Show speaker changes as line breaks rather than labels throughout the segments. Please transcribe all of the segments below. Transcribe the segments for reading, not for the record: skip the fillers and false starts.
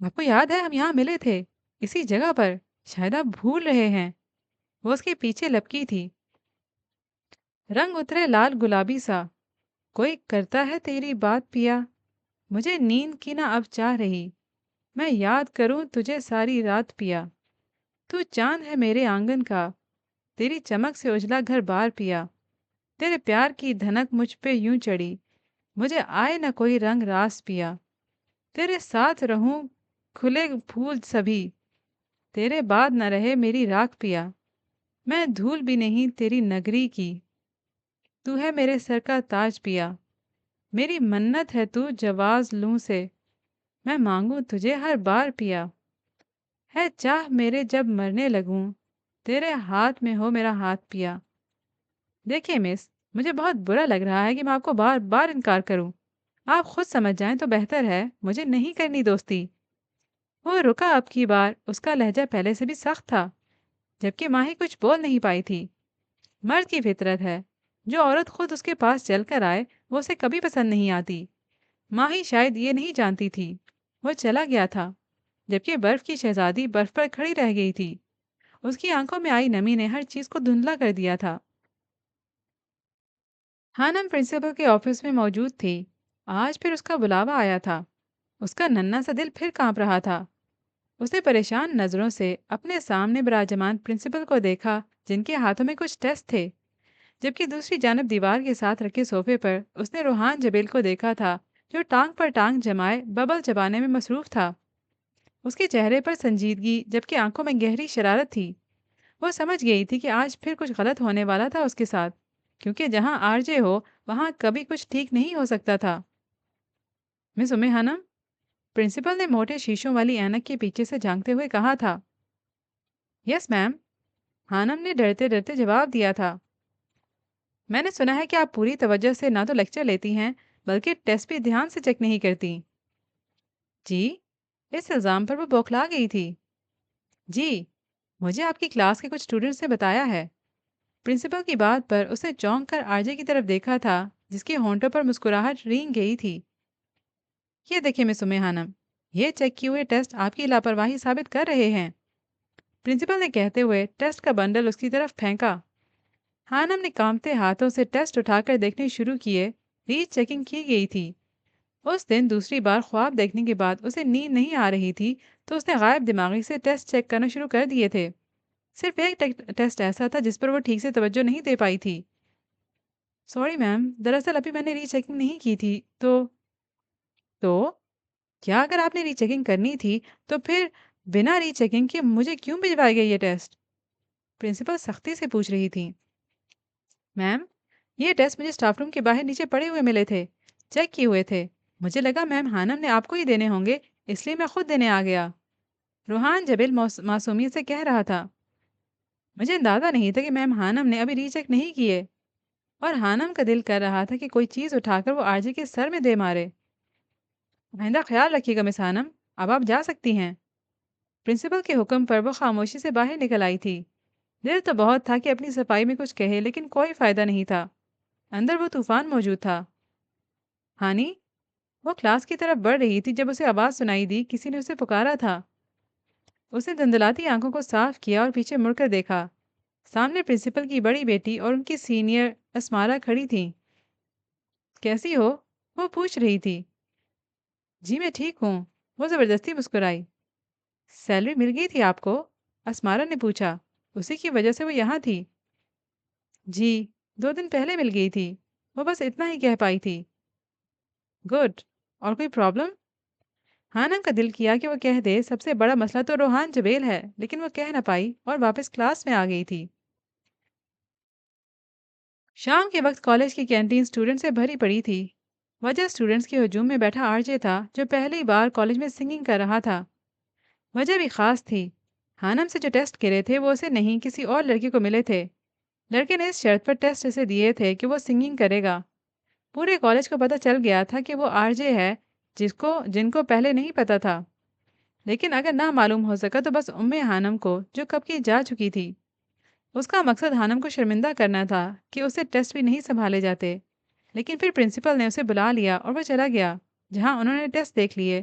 آپ کو یاد ہے ہم یہاں ملے تھے، اسی جگہ پر؟ شاید آپ بھول رہے ہیں۔ وہ اس کے پیچھے لپکی تھی، رنگ اترے لال گلابی سا۔ کوئی کرتا ہے تیری بات پیا، مجھے نیند کی نہ اب چاہ رہی، میں یاد کروں تجھے ساری رات پیا۔ تو چاند ہے میرے آنگن کا، تیری چمک سے اجلا گھر بار پیا۔ تیرے پیار کی دھنک مجھ پہ یوں چڑھی، مجھے آئے نہ کوئی رنگ راس پیا۔ تیرے ساتھ رہوں کھلے پھول سبھی، تیرے بعد نہ رہے میری راکھ پیا۔ میں دھول بھی نہیں تیری نگری کی، تو ہے میرے سر کا تاج پیا۔ میری منت ہے تو جواز لوں سے، میں مانگوں تجھے ہر بار پیا۔ ہے چاہ میرے جب مرنے لگوں، تیرے ہاتھ میں ہو میرا ہاتھ پیا۔ دیکھیے مس، مجھے بہت برا لگ رہا ہے کہ میں آپ کو بار بار انکار کروں۔ آپ خود سمجھ جائیں تو بہتر ہے، مجھے نہیں کرنی دوستی۔ وہ رکا اب کی بار، اس کا لہجہ پہلے سے بھی سخت تھا، جبکہ ماہی کچھ بول نہیں پائی تھی۔ مرد کی فطرت ہے، جو عورت خود اس کے پاس چل کر آئے وہ اسے کبھی پسند نہیں آتی۔ ماہی شاید یہ نہیں جانتی تھی، وہ چلا گیا تھا، جبکہ برف کی شہزادی برف پر کھڑی رہ گئی تھی۔ اس کی آنکھوں میں آئی نمی نے ہر چیز کو دھندلا کر دیا تھا۔ ہانم پرنسپل کے آفس میں موجود تھی۔ آج پھر اس کا بلاوا آیا تھا۔ اس کا ننھا سا دل پھر کانپ رہا تھا۔ اس نے پریشان نظروں سے اپنے سامنے براجمان پرنسپل کو دیکھا، جن کے ہاتھوں میں کچھ ٹیسٹ تھے، جبکہ دوسری جانب دیوار کے ساتھ رکھے صوفے پر اس نے روحان جبیل کو دیکھا تھا، جو ٹانگ پر ٹانگ جمائے ببل چبانے میں مصروف تھا۔ اس کے چہرے پر سنجیدگی جبکہ آنکھوں میں گہری شرارت تھی۔ وہ سمجھ گئی تھی کہ آج پھر کچھ غلط ہونے والا تھا اس کے ساتھ، کیونکہ جہاں آرجے ہو وہاں کبھی کچھ ٹھیک نہیں ہو سکتا تھا۔ مس ہانم، پرنسپل نے موٹے شیشوں والی اینک کے پیچھے سے جھانکتے ہوئے کہا تھا۔ یس میم، ہانم نے ڈرتے ڈرتے جواب دیا تھا۔ میں نے سنا ہے کہ آپ پوری توجہ سے نہ تو لیکچر لیتی ہیں بلکہ ٹیسٹ بھی دھیان سے چیک نہیں کرتی۔ جی؟ اس الزام پر وہ بوکھلا گئی تھی۔ جی، مجھے آپ کی کلاس کے کچھ اسٹوڈنٹس نے بتایا ہے۔ پرنسپل کی بات پر اس نے چونک کر آرجے کی طرف دیکھا تھا، جس کے ہونٹوں پر مسکراہٹ رینگ گئی تھی۔ یہ دیکھیں مس ہانم، یہ چیک کیے ہوئے ٹیسٹ آپ کی لاپرواہی ثابت کر رہے ہیں۔ پرنسپل نے کہتے ہوئے ٹیسٹ کا بنڈل اس کی طرف پھینکا۔ ہانم نے کانپتے ہاتھوں سے ٹیسٹ اٹھا کر دیکھنے شروع کیے۔ ری چیکنگ کی گئی تھی۔ اس دن دوسری بار خواب دیکھنے کے بعد اسے نیند نہیں آ رہی تھی، تو اس نے غائب دماغی سے ٹیسٹ چیک کرنا شروع کر دیے تھے۔ صرف ایک ٹیسٹ ایسا تھا جس پر وہ ٹھیک سے توجہ نہیں دے پائی تھی۔ سوری میم، دراصل ابھی میں نے ری چیکنگ نہیں کی تھی، تو کیا اگر آپ نے ری چیکنگ کرنی تھی تو پھر بنا ری چیکنگ کے مجھے کیوں بھجوایا گیا یہ ٹیسٹ؟ پرنسپل سختی سے پوچھ رہی تھی۔ میم، یہ ٹیسٹ مجھے اسٹاف روم کے باہر نیچے پڑے ہوئے ملے تھے، چیک کیے ہوئے تھے۔ مجھے لگا میم ہانم نے آپ کو ہی دینے ہوں گے، اس لیے میں خود دینے آ گیا۔ روحان جبیل معصومیت سے کہہ رہا تھا۔ مجھے اندازہ نہیں تھا کہ میم ہانم نے ابھی ری چیک نہیں کیے، اور ہانم کا دل کر رہا تھا کہ کوئی چیز اٹھا کر وہ آرجے کے سر میں دے مارے۔ آئندہ خیال رکھیے گا مس ہانم، اب آپ جا سکتی ہیں۔ پرنسپل کے حکم پر وہ خاموشی سے باہر نکل آئی تھی۔ دل تو بہت تھا کہ اپنی صفائی میں کچھ کہے، لیکن کوئی فائدہ نہیں تھا۔ اندر وہ طوفان موجود تھا۔ ہانی، وہ کلاس کی طرف بڑھ رہی تھی جب اسے آواز سنائی دی، کسی نے اسے پکارا تھا۔ اس نے دھندلاتی آنکھوں کو صاف کیا اور پیچھے مڑ کر دیکھا۔ سامنے پرنسپل کی بڑی بیٹی اور ان کی سینئر اسمارا کھڑی تھیں۔ کیسی ہو؟ وہ پوچھ رہی تھی۔ جی میں ٹھیک ہوں، وہ زبردستی مسکرائی۔ سیلری مل گئی تھی آپ کو؟ اسمارا نے پوچھا۔ اسی کی وجہ سے وہ یہاں تھی۔ جی، 2 دن پہلے مل گئی تھی، وہ بس اتنا ہی کہہ پائی تھی۔ گڈ، اور کوئی پرابلم؟ ہانم کا دل کیا کہ وہ کہہ دے سب سے بڑا مسئلہ تو روحان جبیل ہے، لیکن وہ کہہ نہ پائی اور واپس کلاس میں آ گئی تھی۔ شام کے وقت کالج کی کینٹین اسٹوڈنٹ سے بھری پڑی تھی۔ وجہ اسٹوڈنٹس کے ہجوم میں بیٹھا آرجے تھا، جو پہلی بار کالج میں سنگنگ کر رہا تھا۔ وجہ بھی خاص تھی۔ ہانم سے جو ٹیسٹ کرے تھے وہ اسے نہیں، کسی اور لڑکے کو ملے تھے۔ لڑکے نے اس شرط پر ٹیسٹ اسے دیے تھے کہ وہ سنگنگ کرے گا۔ پورے کالج کو پتہ چل گیا تھا کہ وہ آرجے ہے، جن کو پہلے نہیں پتا تھا۔ لیکن اگر نہ معلوم ہو سکا تو بس ہانم کو، جو کب کی جا چکی تھی۔ اس کا مقصد ہانم کو شرمندہ کرنا تھا کہ اسے ٹیسٹ بھی نہیں سنبھالے جاتے۔ لیکن پھر پرنسپل نے اسے بلا لیا اور وہ چلا گیا، جہاں انہوں نے ٹیسٹ دیکھ لیے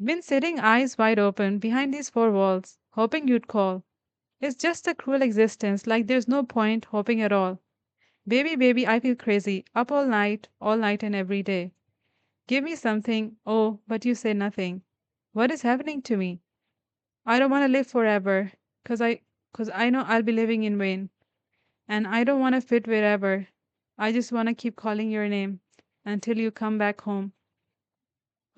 Been sitting eyes wide open behind these four walls, hoping you'd call. It's just a cruel existence, like there's no point hoping at all. Baby, baby, I feel crazy, up all night and every day. Give me something, oh, but you say nothing. What is happening to me? I don't want to live forever, cause I, cause I know I'll be living in vain, and I don't want to fit wherever. I just want to keep calling your name until you come back home.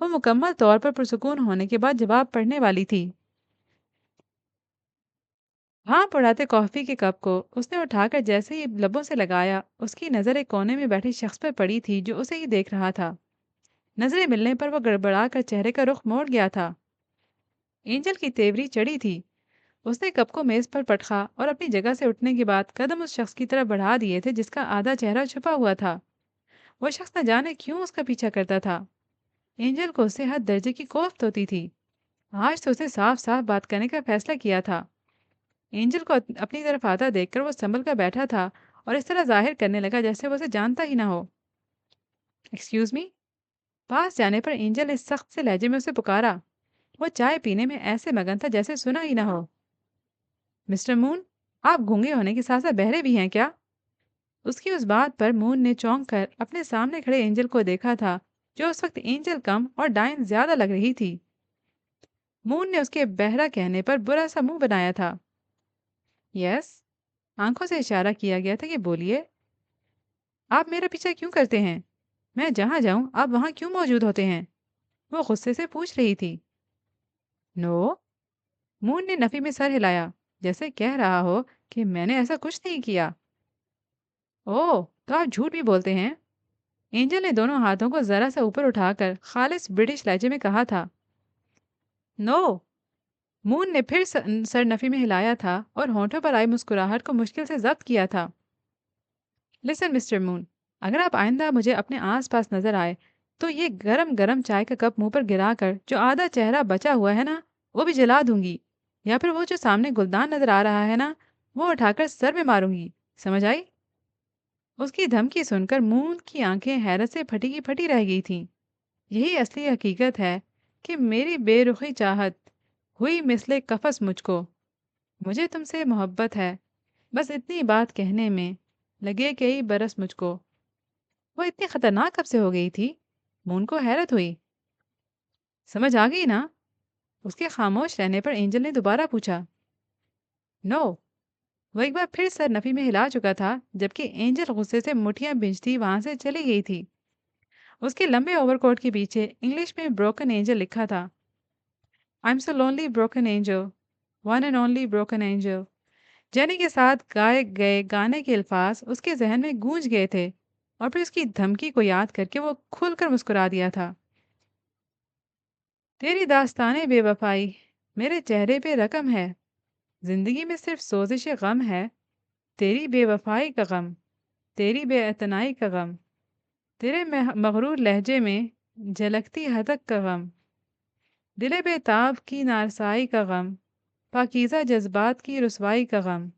وہ مکمل طور پر پرسکون ہونے کے بعد جواب پڑھنے والی تھی۔ بھاپ اڑاتے کافی کے کپ کو اس نے اٹھا کر جیسے ہی لبوں سے لگایا، اس کی نظر ایک کونے میں بیٹھے شخص پر پڑی تھی جو اسے ہی دیکھ رہا تھا۔ نظریں ملنے پر وہ گڑبڑا کر چہرے کا رخ موڑ گیا تھا۔ اینجل کی تیوری چڑھی تھی۔ اس نے کپ کو میز پر پٹخا اور اپنی جگہ سے اٹھنے کے بعد قدم اس شخص کی طرف بڑھا دیے تھے جس کا آدھا چہرہ چھپا ہوا تھا۔ وہ شخص نہ جانے کیوں اس کا پیچھا کرتا تھا۔ اینجل کو اس سے حد درجے کی کوفت ہوتی تھی۔ آج تو اسے صاف صاف بات کرنے کا فیصلہ کیا تھا۔ اینجل کو اپنی طرف آتا دیکھ کر وہ سنبھل کر بیٹھا تھا اور اس طرح ظاہر کرنے لگا جیسے وہ اسے جانتا ہی نہ ہو۔ Excuse me. پاس جانے پر اینجل نے سخت سے لہجے میں اسے پکارا۔ وہ چائے پینے میں ایسے مگن تھا جیسے سنا ہی نہ ہو۔ مسٹر مون، آپ گونگے ہونے کے ساتھ ساتھ بہرے بھی ہیں کیا؟ اس کی اس بات پر مون نے چونک کر اپنے سامنے کھڑے اینجل کو دیکھا تھا جو اس وقت اینجل کم اور ڈائن زیادہ لگ رہی تھی۔ مون نے اس کے بہرا کہنے پر برا سا منہ بنایا تھا۔ یس، آنکھوں سے اشارہ کیا گیا تھا کہ بولیے۔ آپ میرا پیچھا کیوں کرتے ہیں؟ میں جہاں جاؤں آپ وہاں کیوں موجود ہوتے ہیں؟ وہ غصے سے پوچھ رہی تھی۔ نو، مون نے نفی میں سر ہلایا جیسے کہہ رہا ہو کہ میں نے ایسا کچھ نہیں کیا۔ اوہ، تو آپ جھوٹ بھی بولتے ہیں؟ اینجل نے دونوں ہاتھوں کو ذرا سا اوپر اٹھا کر خالص برٹش لہجے میں کہا تھا۔ نو، مون نے پھر سر نفی میں ہلایا تھا اور ہونٹوں پر آئی مسکراہٹ کو مشکل سے ضبط کیا تھا۔ لسن مسٹر مون، اگر آپ آئندہ مجھے اپنے آس پاس نظر آئے تو یہ گرم گرم چائے کا کپ منہ پر گرا کر جو آدھا چہرہ بچا ہوا ہے نا وہ بھی جلا دوں گی، یا پھر وہ جو سامنے گلدان نظر آ رہا ہے نا وہ اٹھا کر سر میں ماروں گی، سمجھ آئی؟ اس کی دھمکی سن کر مون کی آنکھیں حیرت سے پھٹی کی پھٹی رہ گئی تھیں۔ یہی اصلی حقیقت ہے کہ میری بے رخی چاہت ہوئی مثل قفس مجھ کو۔ مجھے تم سے محبت ہے، بس اتنی بات کہنے میں لگے کئی برس مجھ کو۔ وہ اتنی خطرناک کب سے ہو گئی تھی؟ مون کو حیرت ہوئی۔ سمجھ آ گئی نا؟ اس کے خاموش رہنے پر اینجل نے دوبارہ پوچھا۔ نو، وہ ایک بار پھر سر نفی میں ہلا چکا تھا جبکہ اینجل غصے سے مٹھیاں بھیجتی وہاں سے چلی گئی تھی۔ اس کے لمبے اوور کوٹ کے پیچھے انگلش میں بروکن اینجل لکھا تھا۔ I'm so lonely broken angel, one and only broken angel۔ جینی کے ساتھ گائے گئے گانے کے الفاظ اس کے ذہن میں گونج گئے تھے اور پھر اس کی دھمکی کو یاد کر کے وہ کھل کر مسکرا دیا تھا۔ تیری داستانِ بے وفائی میرے چہرے پہ رقم ہے، زندگی میں صرف سوزش غم ہے، تیری بے وفائی کا غم، تیری بے اعتنائی کا غم، تیرے مغرور لہجے میں جھلکتی ہتک کا غم، دل بے تاب کی نارسائی کا غم، پاکیزہ جذبات کی رسوائی کا غم،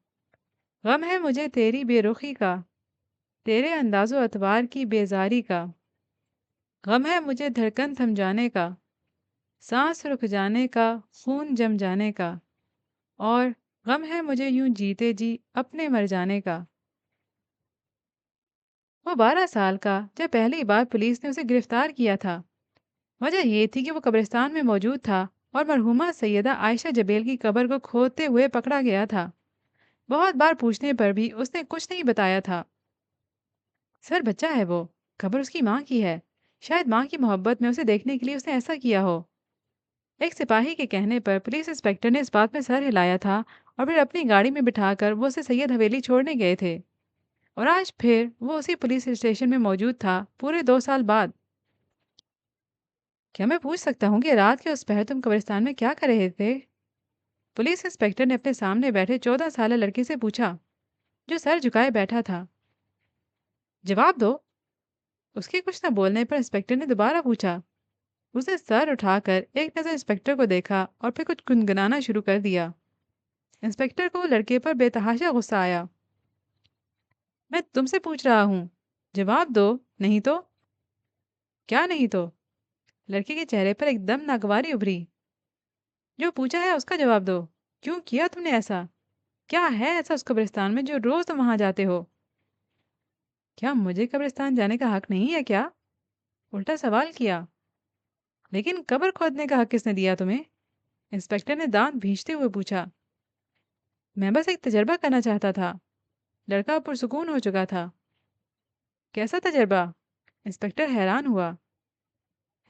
غم ہے مجھے تیری بے رخی کا، تیرے انداز و اطوار کی بیزاری کا، غم ہے مجھے دھڑکن تھم جانے کا، سانس رک جانے کا، خون جم جانے کا، اور غم ہے مجھے یوں جیتے جی اپنے مر جانے کا۔ وہ 12 سال کا جب پہلی بار پولیس نے اسے گرفتار کیا تھا۔ وجہ یہ تھی کہ وہ قبرستان میں موجود تھا اور مرحومہ سیدہ عائشہ جبیل کی قبر کو کھودتے ہوئے پکڑا گیا تھا۔ بہت بار پوچھنے پر بھی اس نے کچھ نہیں بتایا تھا۔ سر بچہ ہے وہ، قبر اس کی ماں کی ہے، شاید ماں کی محبت میں اسے دیکھنے کے لیے اس نے ایسا کیا ہو۔ ایک سپاہی کے کہنے پر پولیس انسپکٹر نے اس بات میں سر ہلایا تھا اور پھر اپنی گاڑی میں بٹھا کر وہ اسے سید حویلی چھوڑنے گئے تھے، اور آج پھر وہ اسی پولیس اسٹیشن میں موجود تھا پورے 2 سال بعد۔ کیا میں پوچھ سکتا ہوں کہ رات کے اس پہر تم قبرستان میں کیا کر رہے تھے؟ پولیس انسپکٹر نے اپنے سامنے بیٹھے 14 سالہ لڑکے سے پوچھا جو سر جھکائے بیٹھا تھا۔ جواب دو۔ اس کے کچھ نہ بولنے پر انسپکٹر نے دوبارہ پوچھا۔ اس نے سر اٹھا کر ایک نظر انسپکٹر کو دیکھا اور پھر کچھ گنگنانا شروع کر دیا۔ انسپکٹر کو لڑکے پر بے تحاشا غصہ آیا۔ میں تم سے پوچھ رہا ہوں، جواب دو، نہیں تو؟ کیا نہیں تو؟ لڑکے کے چہرے پر ایک دم ناگواری ابھری۔ جو پوچھا ہے اس کا جواب دو، کیوں کیا تم نے ایسا؟ کیا ہے ایسا اس قبرستان میں جو روز تم وہاں جاتے ہو؟ کیا مجھے قبرستان جانے کا حق نہیں ہے کیا؟ الٹا سوال کیا۔ لیکن قبر کھودنے کا حق کس نے دیا تمہیں؟ انسپکٹر نے دانت بھینچتے ہوئے پوچھا۔ میں بس ایک تجربہ کرنا چاہتا تھا۔ لڑکا پرسکون ہو چکا تھا۔ کیسا تجربہ؟ انسپکٹر حیران ہوا۔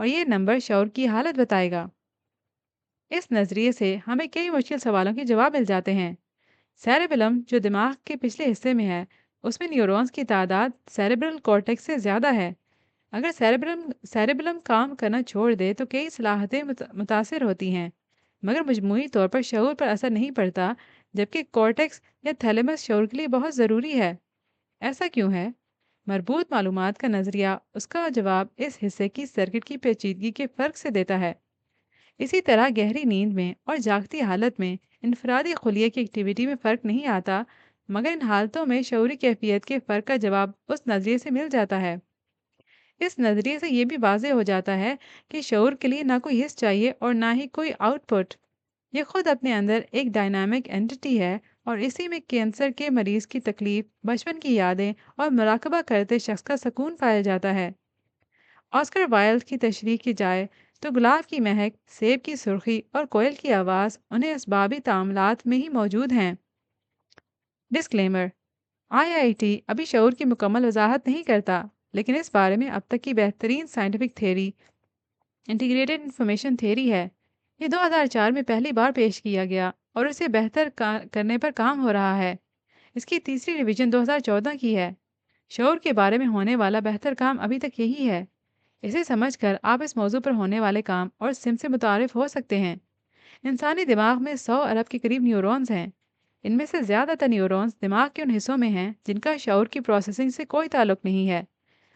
اور یہ نمبر شعور کی حالت بتائے گا۔ اس نظریے سے ہمیں کئی مشکل سوالوں کے جواب مل جاتے ہیں۔ سیریبلم جو دماغ کے پچھلے حصے میں ہے، اس میں نیورونز کی تعداد سیریبرل کورٹیکس سے زیادہ ہے۔ اگر سیریبلم کام کرنا چھوڑ دے تو کئی صلاحیتیں متاثر ہوتی ہیں، مگر مجموعی طور پر شعور پر اثر نہیں پڑتا، جبکہ کورٹیکس یا تھیلیمس شعور کے لیے بہت ضروری ہے۔ ایسا کیوں ہے؟ مربوط معلومات کا نظریہ اس کا جواب اس حصے کی سرکٹ کی پیچیدگی کے فرق سے دیتا ہے۔ اسی طرح گہری نیند میں اور جاگتی حالت میں انفرادی خلیے کی ایکٹیویٹی میں فرق نہیں آتا، مگر ان حالتوں میں شعوری کیفیت کے فرق کا جواب اس نظریے سے مل جاتا ہے۔ اس نظریے سے یہ بھی واضح ہو جاتا ہے کہ شعور کے لیے نہ کوئی حص چاہیے اور نہ ہی کوئی آؤٹ پٹ۔ یہ خود اپنے اندر ایک ڈائنامک اینٹی ہے، اور اسی میں کینسر کے مریض کی تکلیف، بچپن کی یادیں اور مراقبہ کرتے شخص کا سکون پایا جاتا ہے۔ آسکر وائلڈ کی تشریح کی جائے تو گلاب کی مہک، سیب کی سرخی اور کوئل کی آواز انہیں اسبابی تعاملات میں ہی موجود ہیں۔ ڈسکلیمر: IIT ابھی شعور کی مکمل وضاحت نہیں کرتا، لیکن اس بارے میں اب تک کی بہترین scientific theory integrated information theory ہے۔ یہ 2004 میں پہلی بار پیش کیا گیا اور اسے بہتر کرنے پر کام ہو رہا ہے۔ اس کی تیسری ریویژن 2014 کی ہے۔ شعور کے بارے میں ہونے والا بہتر کام ابھی تک یہی ہے۔ اسے سمجھ کر آپ اس موضوع پر ہونے والے کام اور سم سے متعارف ہو سکتے ہیں۔ انسانی دماغ میں 100 ارب کے قریب نیورونز ہیں۔ ان میں سے زیادہ تر نیورونز دماغ کے ان حصوں میں ہیں جن کا شعور کی پروسیسنگ سے کوئی تعلق نہیں ہے۔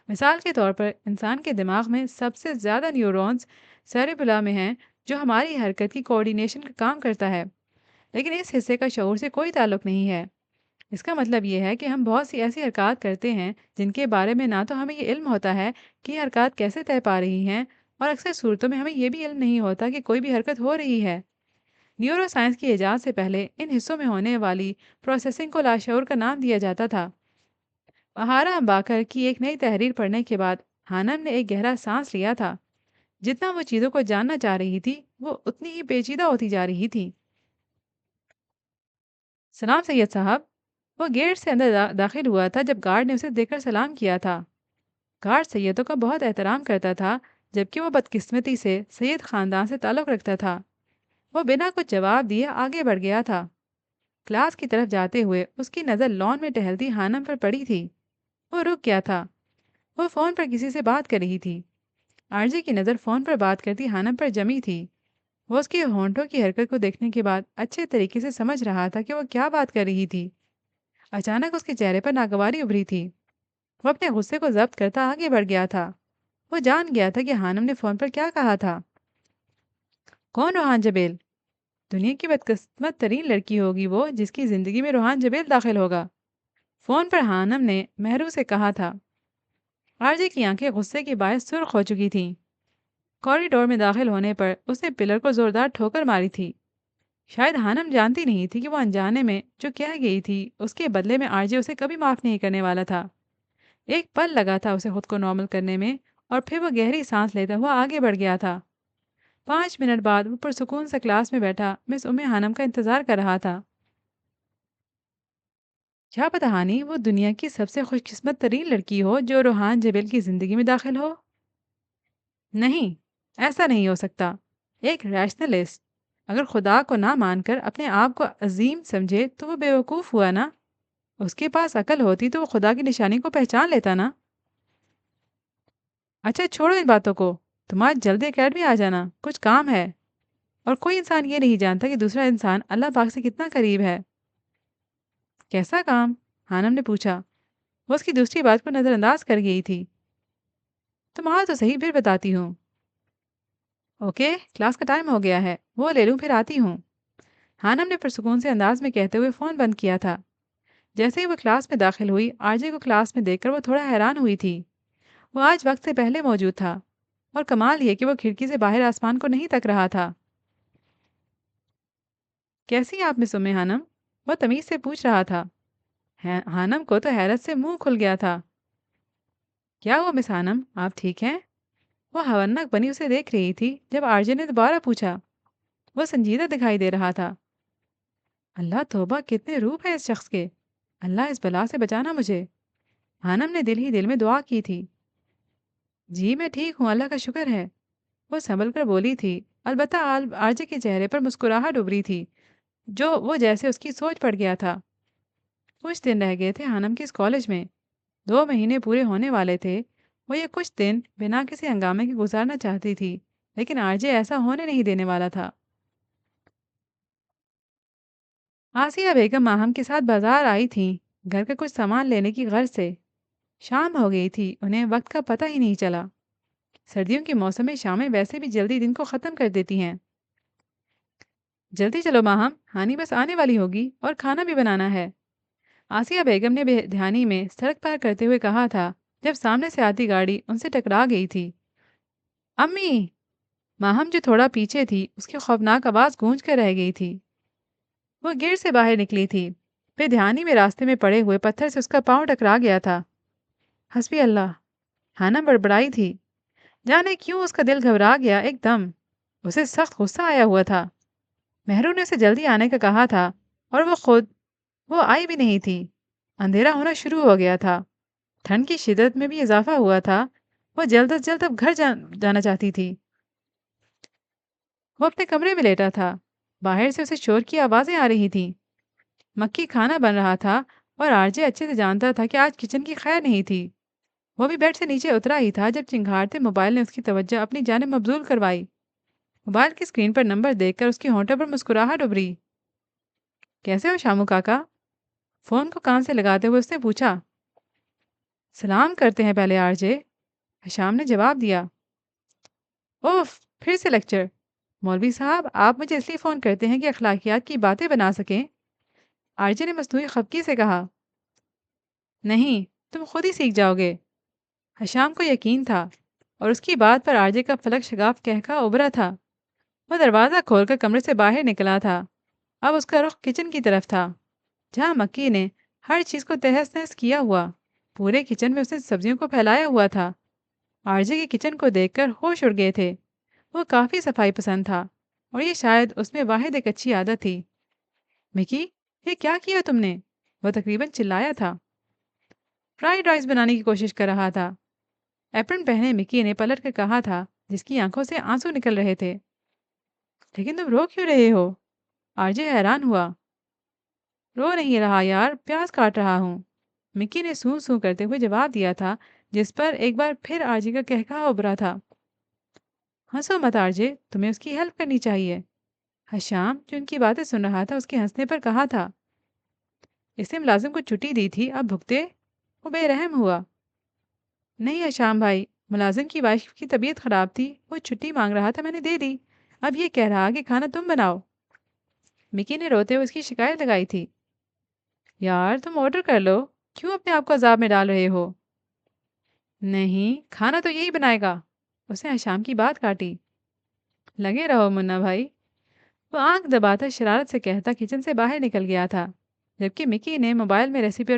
مثال کے طور پر انسان کے دماغ میں سب سے زیادہ نیورونز سیریبلا میں ہیں، جو ہماری حرکت کی کوارڈینیشن کا کام کرتا ہے، لیکن اس حصے کا شعور سے کوئی تعلق نہیں ہے۔ اس کا مطلب یہ ہے کہ ہم بہت سی ایسی حرکات کرتے ہیں جن کے بارے میں نہ تو ہمیں یہ علم ہوتا ہے کہ یہ حرکات کیسے طے پا رہی ہیں، اور اکثر صورتوں میں ہمیں یہ بھی علم نہیں ہوتا کہ کوئی بھی حرکت ہو رہی ہے۔ نیورو سائنس کی ایجاد سے پہلے ان حصوں میں ہونے والی پروسیسنگ کو لاشعور کا نام دیا جاتا تھا۔ بہارا امباکر کی ایک نئی تحریر پڑھنے کے بعد ہانم نے ایک گہرا سانس لیا تھا۔ جتنا وہ چیزوں کو جاننا چاہ رہی تھی، وہ اتنی ہی پیچیدہ ہوتی جا رہی تھی۔ سلام سید صاحب۔ وہ گیٹ سے اندر داخل ہوا تھا جب گارڈ نے اسے دیکھ کر سلام کیا تھا۔ گارڈ سیدوں کا بہت احترام کرتا تھا، جبکہ وہ بدقسمتی سے سید خاندان سے تعلق رکھتا تھا۔ وہ بنا کچھ جواب دیے آگے بڑھ گیا تھا۔ کلاس کی طرف جاتے ہوئے اس کی نظر لان میں ٹہلتی ہانم پر پڑی تھی۔ وہ رک گیا تھا۔ وہ فون پر کسی سے بات کر رہی تھی۔ آرجے کی نظر فون پر بات کرتی ہانم پر جمی تھی۔ وہ اس کے ہونٹوں کی حرکت کو دیکھنے کے بعد اچھے طریقے سے سمجھ رہا تھا کہ وہ کیا بات کر رہی تھی۔ اچانک اس کے چہرے پر ناگواری ابھری تھی۔ وہ اپنے غصے کو ضبط کرتا آگے بڑھ گیا تھا۔ وہ جان گیا تھا کہ ہانم نے فون پر کیا کہا تھا۔ کون روحان جبیل؟ دنیا کی بدقسمت ترین لڑکی ہوگی وہ جس کی زندگی میں روحان جبیل داخل ہوگا۔ فون پر ہانم نے مہرو سے کہا تھا۔ آرجے کی آنکھیں غصے کے باعث سرخ ہو چکی تھیں۔ کوریڈور میں داخل ہونے پر اس نے پلر کو زوردار ٹھوکر ماری تھی۔ شاید ہانم جانتی نہیں تھی کہ وہ انجانے میں جو کہہ گئی تھی اس کے بدلے میں آرجے اسے کبھی معاف نہیں کرنے والا تھا۔ ایک پل لگا تھا اسے خود کو نارمل کرنے میں، اور پھر وہ گہری سانس لیتا ہوا آگے بڑھ گیا تھا۔ 5 منٹ بعد وہ پرسکون سے کلاس میں بیٹھا مس ہانم کا انتظار کر رہا تھا۔ کیا پتہ ہانی وہ دنیا کی سب سے خوش قسمت ترین لڑکی ہو جو روحان جبیل کی زندگی میں داخل ہو؟ نہیں، ایسا نہیں ہو سکتا۔ ایک ریشنلسٹ اگر خدا کو نہ مان کر اپنے آپ کو عظیم سمجھے تو وہ بیوقوف ہوا نا۔ اس کے پاس عقل ہوتی تو وہ خدا کی نشانی کو پہچان لیتا نا۔ اچھا چھوڑو ان باتوں کو، تم آج جلدی اکیڈمی آ جانا، کچھ کام ہے۔ اور کوئی انسان یہ نہیں جانتا کہ دوسرا انسان اللہ پاک سے کتنا قریب ہے۔ کیسا کام؟ ہانم نے پوچھا۔ وہ اس کی دوسری بات کو نظر انداز کر گئی تھی۔ تم آؤ تو صحیح، پھر بتاتی ہوں۔ اوکے، کلاس کا ٹائم ہو گیا ہے، وہ لے لوں پھر آتی ہوں۔ ہانم نے پرسکون سے انداز میں کہتے ہوئے فون بند کیا تھا۔ جیسے ہی وہ کلاس میں داخل ہوئی، آرجے کو کلاس میں دیکھ کر وہ تھوڑا حیران ہوئی تھی۔ وہ آج وقت سے پہلے موجود تھا، اور کمال یہ کہ وہ کھڑکی سے باہر آسمان کو نہیں تک رہا تھا۔ کیسی آپ مس ہانم؟ وہ تمیز سے پوچھ رہا تھا۔ ہانم کو تو حیرت سے منہ کھل گیا تھا۔ کیا ہوا مس ہانم، آپ ٹھیک ہیں؟ وہ حیرانک بنی اسے دیکھ رہی تھی جب آرجے نے دوبارہ پوچھا۔ وہ سنجیدہ دکھائی دے رہا تھا۔ اللہ توبہ، کتنے روپ ہیں اس شخص کے۔ اللہ اس بلا سے بچانا مجھے۔ ہانم نے دل ہی دل میں دعا کی تھی۔ جی میں ٹھیک ہوں، اللہ کا شکر ہے۔ وہ سنبھل کر بولی تھی، البتہ آرجے کے چہرے پر مسکراہٹ ابری تھی، جو وہ جیسے اس کی سوچ پڑ گیا تھا۔ کچھ دن رہ گئے تھے ہانم کے اس کالج میں، 2 مہینے پورے ہونے والے تھے۔ وہ یہ کچھ دن بنا کسی ہنگامے کے گزارنا چاہتی تھی، لیکن آرجے ایسا ہونے نہیں دینے والا تھا۔ آسیہ بیگم ماہم کے ساتھ بازار آئی تھیں، گھر کا کچھ سامان لینے کی غرض سے۔ شام ہو گئی تھی، انہیں وقت کا پتہ ہی نہیں چلا۔ سردیوں کے موسم میں شامیں ویسے بھی جلدی دن کو ختم کر دیتی ہیں۔ جلدی چلو ماہم، ہانی بس آنے والی ہوگی اور کھانا بھی بنانا ہے۔ آسیہ بیگم نے بے دھیانی میں سڑک پار کرتے ہوئے کہا تھا، جب سامنے سے آتی گاڑی ان سے ٹکرا گئی تھی۔ امی! ماہم جو تھوڑا پیچھے تھی، اس کی خوفناک آواز گونج کر رہ گئی تھی۔ وہ گیٹ سے باہر نکلی تھی، بے دھیانی میں راستے میں پڑے ہوئے پتھر سے اس کا پاؤں ٹکرا گیا تھا۔ حسبی اللہ! ہانا بڑبڑائی تھی۔ جانے کیوں اس کا دل گھبرا گیا ایک دم۔ اسے سخت غصہ آیا ہوا تھا۔ مہرو نے اسے جلدی آنے کا کہا تھا اور وہ آئی بھی نہیں تھی۔ اندھیرا ہونا شروع ہو گیا تھا۔ ٹھنڈ کی شدت میں بھی اضافہ ہوا تھا۔ وہ جلد از جلد اب گھر جانا چاہتی تھی۔ وہ اپنے کمرے میں لیٹا تھا۔ باہر سے اسے شور کی آوازیں آ رہی تھیں۔ مکی کھانا بن رہا تھا اور آرجے اچھے سے جانتا تھا کہ آج کچن کی خیر نہیں تھی۔ وہ بھی بیڈ سے نیچے اترا ہی تھا جب چنگھاڑتے موبائل نے اس کی توجہ اپنی جانب مبذول کروائی۔ موبائل کی اسکرین پر نمبر دیکھ کر اس کی ہونٹوں پر مسکراہٹ ابری۔ کیسے ہو شامو کاکا؟ فون کو کان سے لگاتے ہوئے اس نے پوچھا۔ سلام کرتے ہیں پہلے آرجے، حشام نے جواب دیا۔ اوف! پھر سے لیکچر! مولوی صاحب، آپ مجھے اس لیے فون کرتے ہیں کہ اخلاقیات کی باتیں بنا سکیں؟ آرجے نے مصنوعی خفگی سے کہا۔ نہیں، تم خود ہی سیکھ جاؤ گے۔ حشام کو یقین تھا اور اس کی بات پر آرجے کا فلک شگاف کہکا ابھرا تھا۔ وہ دروازہ کھول کر کمرے سے باہر نکلا تھا۔ اب اس کا رخ کچن کی طرف تھا، جہاں مکی نے ہر چیز کو تہس نہس کیا ہوا۔ پورے کچن میں اس نے سبزیوں کو پھیلایا ہوا تھا۔ آرجے کے کچن کو دیکھ کر ہوش اڑ گئے تھے۔ وہ کافی صفائی پسند تھا اور یہ شاید اس میں واحد ایک اچھی عادت تھی۔ مکی، یہ کیا کیا تم نے؟ وہ تقریباً چلایا تھا۔ فرائیڈ رائس بنانے کی کوشش کر رہا تھا، ایپرن پہنے مکی نے پلٹ کر کہا تھا، جس کی آنکھوں سے آنسو نکل رہے تھے۔ لیکن تم رو کیوں رہے ہو؟ آرجے حیران ہوا۔ رو نہیں رہا یار، پیاز کاٹ رہا ہوں، مکی نے سوں سوں کرتے ہوئے جواب دیا تھا، جس پر ایک بار پھر آرجے کا کہکہا ابھرا تھا۔ ہنسو مت آرجے، تمہیں اس کی ہیلپ کرنی چاہیے۔ حشام جو ان کی باتیں سن رہا تھا اس کے ہنسنے پر کہا تھا۔ اس نے ملازم کو چھٹی دی تھی، اب بھگتے؟ وہ بے رحم ہوا۔ نہیں حشام بھائی، ملازم کی وائف کی طبیعت خراب تھی، وہ چھٹی مانگ رہا تھا، میں نے دے دی۔ اب یہ کہہ رہا کہ کھانا تم بناؤ۔ مکی نے روتے ہوئے اس کی شکایت لگائی تھی۔ یار تم آرڈر کر لو، کیوں اپنے آپ کو عذاب میں ڈال رہے ہو؟ نہیں، کھانا تو یہی بنائے گا۔ اس نے حشام کی بات کاٹی۔ لگے رہو منا بھائی، وہ آنکھ دباتا شرارت سے کہتا کچن سے باہر نکل گیا تھا، جبکہ مکی نے موبائل میں ریسیپی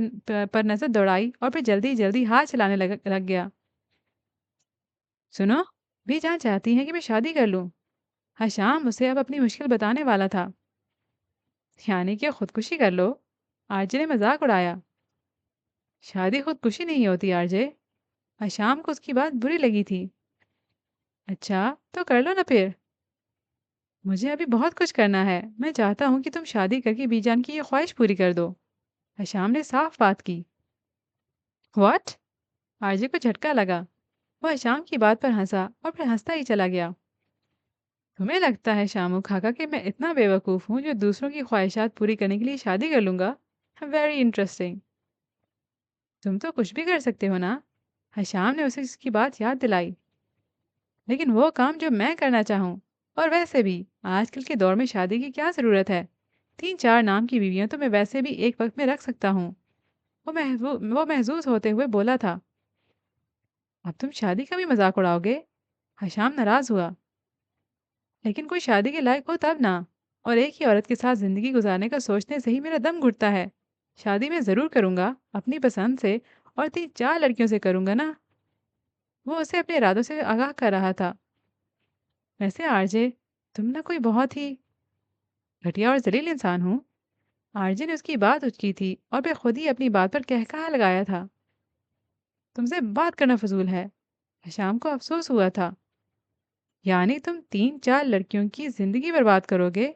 پر نظر دوڑائی اور پھر جلدی جلدی ہاتھ چلانے لگ گیا۔ سنو، بھی جان چاہتی ہیں کہ میں شادی کر لوں۔ حشام اسے اب اپنی مشکل بتانے والا تھا۔ یعنی کہ خودکشی کر لو؟ آرجے نے مذاق اڑایا۔ شادی خودکشی نہیں ہوتی آرجے۔ حشام کو اس کی بات بری لگی تھی۔ اچھا تو کر لو نا پھر۔ مجھے ابھی بہت کچھ کرنا ہے، میں چاہتا ہوں کہ تم شادی کر کے بی جان کی یہ خواہش پوری کر دو۔ حشام نے صاف بات کی۔ واٹ؟ آرجے کو جھٹکا لگا۔ وہ حشام کی بات پر ہنسا اور پھر ہنستا ہی چلا گیا۔ تمہیں لگتا ہے شامو کھاکا کہ میں اتنا بے وقوف ہوں جو دوسروں کی خواہشات پوری کرنے کے لیے شادی کر لوں گا؟ Very interesting. تم تو کچھ بھی کر سکتے ہو نا؟ حشام نے اسے اس کی بات یاد دلائی۔ لیکن وہ کام جو میں کرنا چاہوں، اور ویسے بھی آج کل کے دور میں شادی کی کیا ضرورت ہے؟ 3 4 نام کی بیویاں تو میں ویسے بھی ایک وقت میں رکھ سکتا ہوں۔ وہ محظوظ ہوتے ہوئے بولا تھا۔ اب تم شادی کا بھی مذاق اڑاؤ گے؟ حشام ناراض ہوا۔ لیکن کوئی شادی کے لائق ہو تب نا، اور ایک ہی عورت کے ساتھ زندگی گزارنے کا سوچنے سے ہی میرا دم گھٹتا ہے۔ شادی میں ضرور کروں گا، اپنی پسند سے، اور 3 4 لڑکیوں سے کروں گا نا۔ وہ اسے اپنے ارادوں سے آگاہ کر رہا تھا۔ ویسے آرجے، تم نہ کوئی بہت ہی گھٹیا اور ذلیل انسان ہوں۔ آرجے نے اس کی بات اچکی تھی اور پھر خود ہی اپنی بات پر کہا لگایا تھا۔ تم سے بات کرنا فضول ہے۔ حشام کو افسوس ہوا تھا۔ یعنی تم 3-4 لڑکیوں کی زندگی برباد کروگے؟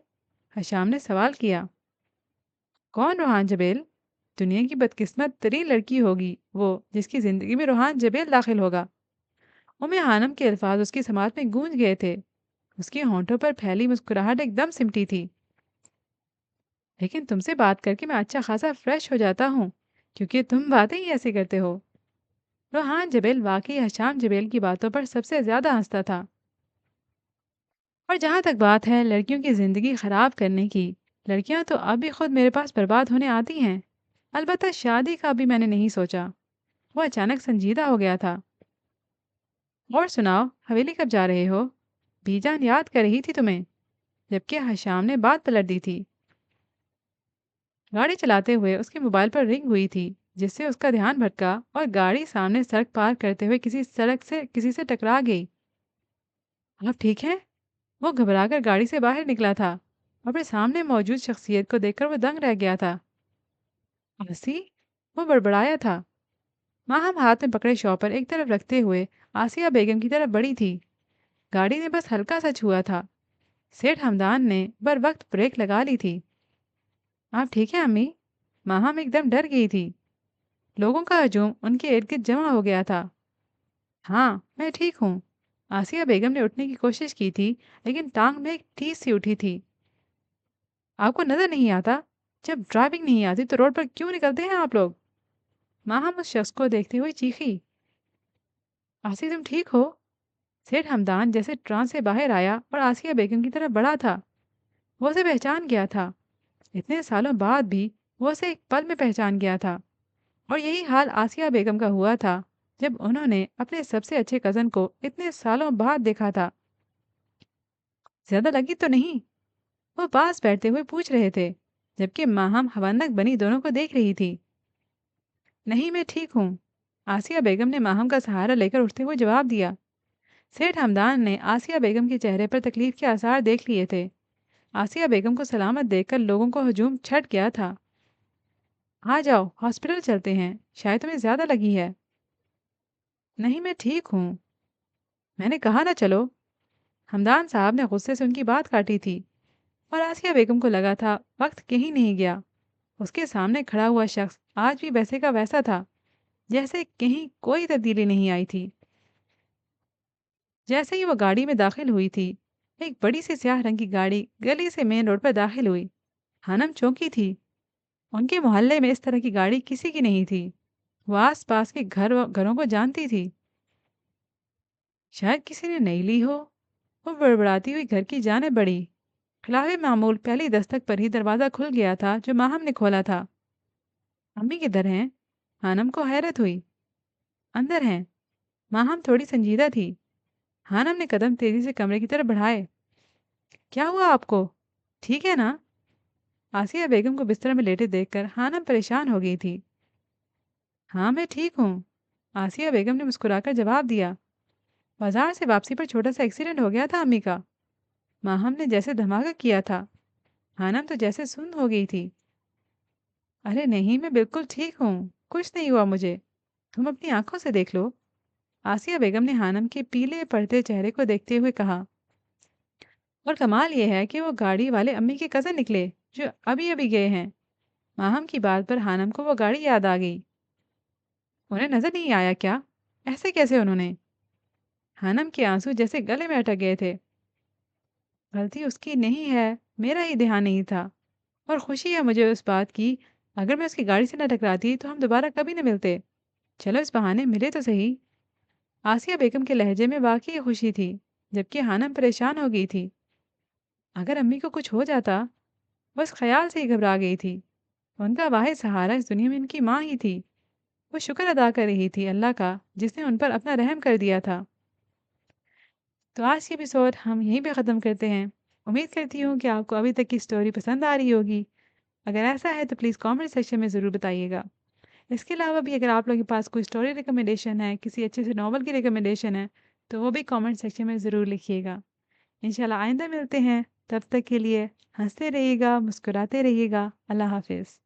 حشام نے سوال کیا۔ کون روحان جبیل؟ دنیا کی بدقسمت ترین لڑکی ہوگی وہ جس کی زندگی میں روحان جبیل داخل ہوگا۔ خانم کے الفاظ اس کی سماعت میں گونج گئے تھے۔ اس کے ہونٹوں پر پھیلی مسکراہٹ ایک دم سمٹی تھی۔ لیکن تم سے بات کر کے میں اچھا خاصا فریش ہو جاتا ہوں، کیونکہ تم باتیں ہی ایسے کرتے ہو۔ روحان جبیل واقعی حشام جبیل کی باتوں پر سب سے زیادہ ہنستا تھا۔ اور جہاں تک بات ہے لڑکیوں کی زندگی خراب کرنے کی، لڑکیاں تو اب بھی خود میرے پاس برباد ہونے آتی ہیں۔ البتہ شادی کا بھی میں نے نہیں سوچا۔ وہ اچانک سنجیدہ ہو گیا تھا۔ اور سناؤ، حویلی کب جا رہے ہو؟ بی جان یاد کر رہی تھی تمہیں۔ جبکہ حشام نے بات پلٹ دی تھی۔ گاڑی چلاتے ہوئے اس کے موبائل پر رنگ ہوئی تھی، جس سے اس کا دھیان بھٹکا اور گاڑی سامنے سڑک پار کرتے ہوئے کسی سے ٹکرا گئی۔ آپ ٹھیک ہیں؟ وہ گھبرا کر گاڑی سے باہر نکلا تھا۔ اپنے سامنے موجود شخصیت کو دیکھ کر وہ دنگ رہ گیا تھا۔ آسی؟ وہ بڑبڑایا تھا۔ ماہم ہاتھ میں پکڑے شاپر ایک طرف رکھتے ہوئے آسیہ بیگم کی طرف بڑھی تھی۔ گاڑی نے بس ہلکا سا چھوا تھا۔ سیٹھ ہمدان نے بر وقت بریک لگا لی تھی۔ آپ ٹھیک ہیں امی؟ ماہم ایک دم ڈر گئی تھی۔ لوگوں کا ہجوم ان کے ارد گرد جمع ہو گیا تھا۔ ہاں میں ٹھیک ہوں۔ آسیہ بیگم نے اٹھنے کی کوشش کی تھی، لیکن ٹانگ میں ایک ٹھیس سی اٹھی تھی۔ آپ کو نظر نہیں آتا؟ جب ڈرائیونگ نہیں آتی تو روڈ پر کیوں نکلتے ہیں آپ لوگ؟ ماہم اس شخص کو دیکھتے ہوئے چیخی۔ آسی تم ٹھیک ہو؟ سیٹھ ہمدان جیسے ٹرانس سے باہر آیا اور آسیہ بیگم کی طرف بڑھا تھا۔ وہ اسے پہچان گیا تھا۔ اتنے سالوں بعد بھی وہ اسے ایک پل میں پہچان گیا تھا۔ اور یہی حال آسیہ بیگم کا ہوا تھا جب انہوں نے اپنے سب سے اچھے کزن کو اتنے سالوں بعد دیکھا تھا۔ زیادہ لگی تو نہیں؟ وہ پاس بیٹھتے ہوئے پوچھ رہے تھے، جبکہ ماہم حوالنک بنی دونوں کو دیکھ رہی تھی۔ نہیں میں ٹھیک ہوں، آسیہ بیگم نے ماہم کا سہارا لے کر اٹھتے ہوئے جواب دیا۔ سیٹھ ہمدان نے آسیہ بیگم کے چہرے پر تکلیف کے آثار دیکھ لیے تھے۔ آسیہ بیگم کو سلامت دیکھ کر لوگوں کو ہجوم چھٹ گیا تھا۔ آ جاؤ ہاسپٹل چلتے ہیں، شاید تمہیں زیادہ لگی ہے۔ نہیں میں ٹھیک ہوں۔ میں نے کہا نہ چلو۔ ہمدان صاحب نے غصے سے ان کی بات کاٹی تھی، اور آسیہ بیگم کو لگا تھا وقت کہیں نہیں گیا۔ اس کے سامنے کھڑا ہوا شخص آج بھی ویسے کا ویسا تھا، جیسے کہیں کوئی تبدیلی نہیں آئی تھی۔ جیسے ہی وہ گاڑی میں داخل ہوئی تھی، ایک بڑی سی سیاہ رنگ کی گاڑی گلی سے مین روڈ پر داخل ہوئی۔ ہانم چونکی تھی۔ ان کے محلے میں اس طرح کی گاڑی کسی کی نہیں تھی۔ وہ آس پاس کے گھروں کو جانتی تھی۔ شاید کسی نے نئی لی ہو۔ وہ بڑبڑاتی ہوئی گھر کی جانب بڑھی۔ خلاف معمول پہلی دستک پر ہی دروازہ کھل گیا تھا جو ماہم نے کھولا تھا۔ امی کدھر ہیں؟ ہانم کو حیرت ہوئی۔ اندر ہیں۔ ماہم تھوڑی سنجیدہ تھی۔ ہانم نے قدم تیزی سے کمرے کی طرف بڑھائے۔ کیا ہوا آپ کو؟ ٹھیک ہے نا؟ آسیہ بیگم کو بستر میں لیٹے دیکھ کر ہانم پریشان ہو گئی تھی۔ ہاں میں ٹھیک ہوں، آسیہ بیگم نے مسکرا کر جواب دیا۔ بازار سے واپسی پر چھوٹا سا ایکسیڈنٹ ہو گیا تھا امی کا۔ ماہم نے جیسے دھماکہ کیا تھا۔ ہانم تو جیسے سن ہو گئی تھی۔ ارے نہیں میں بالکل ٹھیک ہوں، کچھ نہیں ہوا مجھے، تم اپنی آنکھوں سے دیکھ لو۔ آسیہ بیگم نے ہانم کے پیلے پڑتے چہرے کو دیکھتے ہوئے کہا۔ اور کمال یہ ہے کہ وہ گاڑی والے امی کے کزن نکلے جو ابھی ابھی گئے ہیں۔ ماہم کی بات پر ہانم کو وہ گاڑی یاد آ گئی۔ انہیں نظر نہیں آیا کیا؟ ایسے کیسے انہوں نے؟ ہانم کے آنسو جیسے گلے میں اٹک گئے تھے۔ غلطی اس کی نہیں ہے، میرا ہی دھیان نہیں تھا، اور خوشی ہے مجھے اس بات کی، اگر میں اس کی گاڑی سے نہ ٹکراتی تو ہم دوبارہ کبھی نہ ملتے۔ چلو اس بہانے ملے تو صحیح۔ آسیہ بیگم کے لہجے میں واقعی خوشی تھی، جبکہ ہانم پریشان ہو گئی تھی۔ اگر امی کو کچھ ہو جاتا، بس خیال سے ہی گھبرا گئی تھی۔ ان کا واحد سہارا اس دنیا میں ان کی ماں ہی تھی۔ وہ شکر ادا کر رہی تھی اللہ کا جس نے ان پر اپنا رحم کر دیا تھا۔ تو آج کی ایپیسوڈ ہم یہیں پہ ختم کرتے ہیں۔ امید کرتی ہوں کہ آپ کو ابھی تک کی سٹوری پسند آ رہی ہوگی۔ اگر ایسا ہے تو پلیز کامنٹ سیکشن میں ضرور بتائیے گا۔ اس کے علاوہ بھی اگر آپ لوگوں کے پاس کوئی سٹوری ریکمنڈیشن ہے، کسی اچھے سے ناول کی ریکمنڈیشن ہے، تو وہ بھی کامنٹ سیکشن میں ضرور لکھیے گا۔ انشاءاللہ آئندہ ملتے ہیں، تب تک کے لیے ہنستے رہیے گا، مسکراتے رہیے گا۔ اللہ حافظ۔